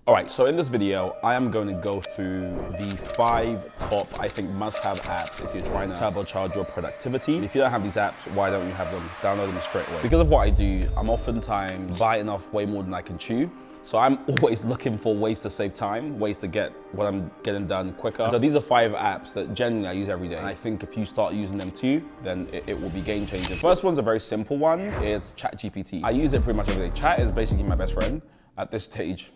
All right, so in this video, I am going to go through the 5 top, I think, must-have apps if you're trying to turbocharge your productivity. If you don't have these apps, why don't you have them? Download them straight away. Because of what I do, I'm oftentimes biting off way more than I can chew. So I'm always looking for ways to save time, ways to get what I'm getting done quicker. So these are 5 apps that generally I use every day. And I think if you start using them too, then it will be game changing. First one's a very simple one, is ChatGPT. I use it pretty much every day. Chat is basically my best friend at this stage.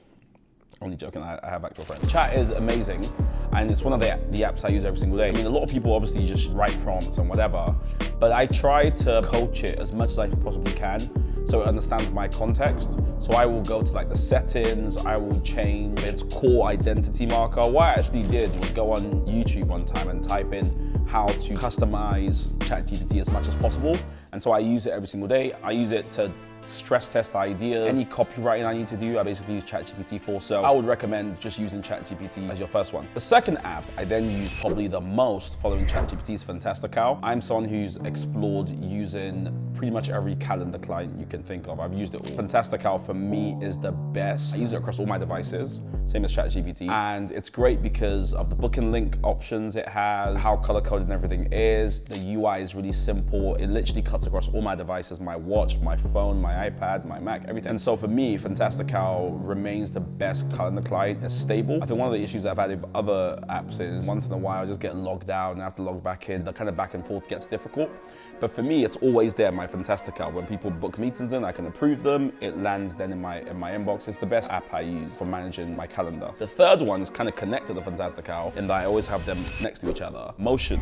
Only joking, I have actual friends. Chat is amazing, and it's one of the apps I use every single day. I mean, a lot of people obviously just write prompts and whatever, but I try to coach it as much as I possibly can so it understands my context. So I will go to like the settings, I will change its core identity marker. What I actually did was go on YouTube one time and type in how to customize ChatGPT as much as possible. And so I use it every single day. I use it to stress test ideas. Any copywriting I need to do, I basically use ChatGPT for. So I would recommend just using ChatGPT as your first one. The second app I then use probably the most following ChatGPT is Fantastical. I'm someone who's explored using pretty much every calendar client you can think of. I've used it all. Fantastical for me is the best. I use it across all my devices, same as ChatGPT. And it's great because of the booking link options it has, how color-coded and everything is. The UI is really simple. It literally cuts across all my devices, my watch, my phone, my iPad, my Mac, everything. And so for me, Fantastical remains the best calendar client. It's stable. I think one of the issues I've had with other apps is once in a while I just get logged out and I have to log back in. The kind of back and forth gets difficult. But for me, it's always there, my Fantastical. When people book meetings in, I can approve them. It lands then in my inbox. It's the best app I use for managing my calendar. The third one is kind of connected to Fantastical in that I always have them next to each other. Motion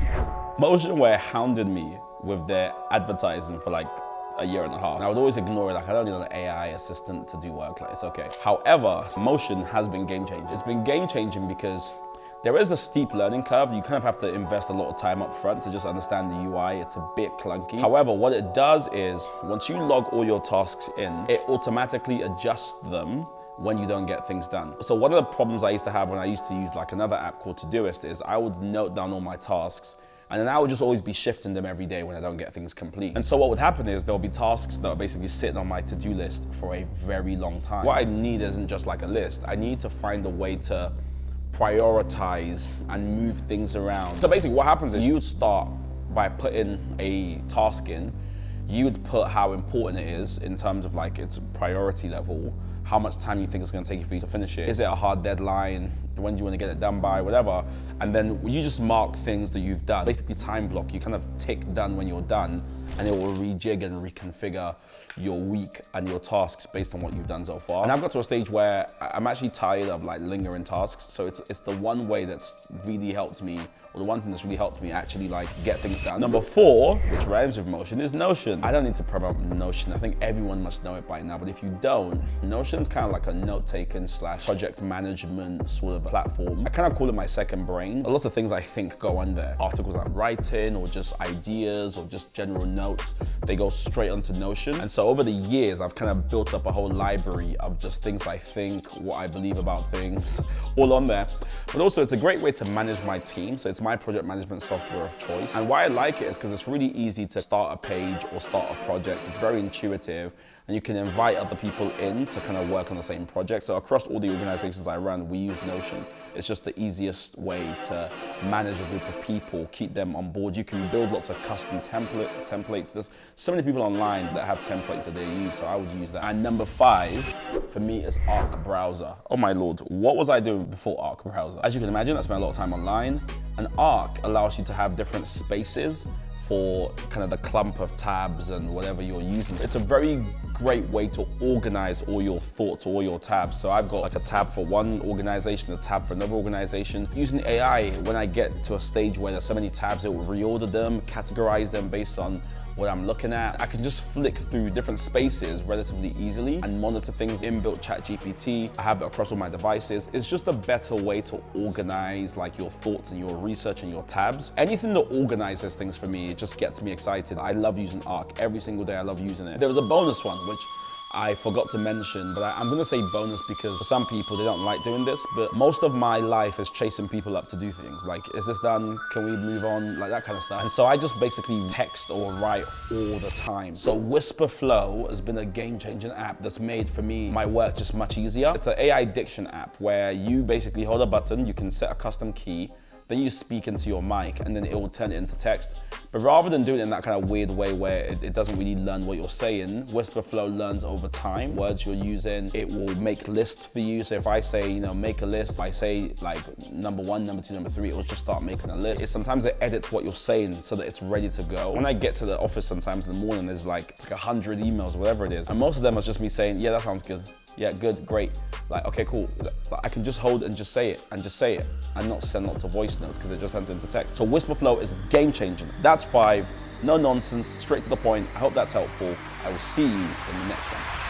were hounding me with their advertising for like a year and a half. And I would always ignore it, like I don't need an AI assistant to do work, like it's okay. However, Motion has been game changing. It's been game changing because there is a steep learning curve. You kind of have to invest a lot of time up front to just understand the UI. It's a bit clunky. However, what it does is once you log all your tasks in, it automatically adjusts them when you don't get things done. So one of the problems I used to have when I used to use like another app called Todoist is I would note down all my tasks and then I would just always be shifting them every day when I don't get things complete. And so what would happen is there'll be tasks that are basically sitting on my to-do list for a very long time. What I need isn't just like a list. I need to find a way to prioritize and move things around. So basically what happens is you would start by putting a task in, you would put how important it is in terms of like its priority level, how much time you think it's gonna take you for you to finish it. Is it a hard deadline? When do you wanna get it done by, whatever. And then you just mark things that you've done. Basically time block, you kind of tick done when you're done and it will rejig and reconfigure your week and your tasks based on what you've done so far. And I've got to a stage where I'm actually tired of like lingering tasks. So it's the one way that's really helped me, or the one thing that's really helped me actually like get things done. Number 4, which rhymes with Motion, is Notion. I don't need to promote Notion. I think everyone must know it by now, but if you don't, Notion's kind of like a note-taking / project management sort of platform. I kind of call it my second brain. A lot of things I think go on there. Articles I'm writing or just ideas or just general notes, they go straight onto Notion. And so over the years, I've kind of built up a whole library of just things I think, what I believe about things, all on there. But also it's a great way to manage my team. So it's my project management software of choice. And why I like it is because it's really easy to start a page or start a project. It's very intuitive and you can invite other people in to kind of work on the same project. So across all the organizations I run, we use Notion. It's just the easiest way to manage a group of people, keep them on board. You can build lots of custom templates. There's so many people online that have templates that they use, so I would use that. And number 5 for me is Arc Browser. Oh my Lord, what was I doing before Arc Browser? As you can imagine, I spent a lot of time online, and Arc allows you to have different spaces for kind of the clump of tabs and whatever you're using. It's a very great way to organize all your thoughts, all your tabs. So I've got like a tab for one organization, a tab for another organization. Using AI, when I get to a stage where there's so many tabs, it will reorder them, categorize them based on what I'm looking at. I can just flick through different spaces relatively easily and monitor things. Inbuilt ChatGPT, I have it across all my devices. It's just a better way to organize like your thoughts and your research and your tabs. Anything that organizes things for me, it just gets me excited. I love using Arc every single day. I love using it. There was a bonus one, which I forgot to mention, but I'm gonna say bonus because for some people, they don't like doing this, but most of my life is chasing people up to do things. Like, is this done? Can we move on? Like that kind of stuff. And so I just basically text or write all the time. So Whisper Flow has been a game-changing app that's made for me my work just much easier. It's an AI diction app where you basically hold a button, you can set a custom key, then you speak into your mic and then it will turn it into text. But rather than doing it in that kind of weird way where it doesn't really learn what you're saying, Whisper Flow learns over time, words you're using. It will make lists for you. So if I say, make a list, I say like number 1, number 2, number 3, it will just start making a list. Sometimes it edits what you're saying so that it's ready to go. When I get to the office sometimes in the morning, there's like 100 emails, whatever it is. And most of them are just me saying, yeah, that sounds good. Yeah, good, great. Like, okay, cool. I can just hold and just say it and not send lots of voice notes because it just turns into text. So Whisper Flow is game changing. That's 5, no nonsense, straight to the point. I hope that's helpful. I will see you in the next one.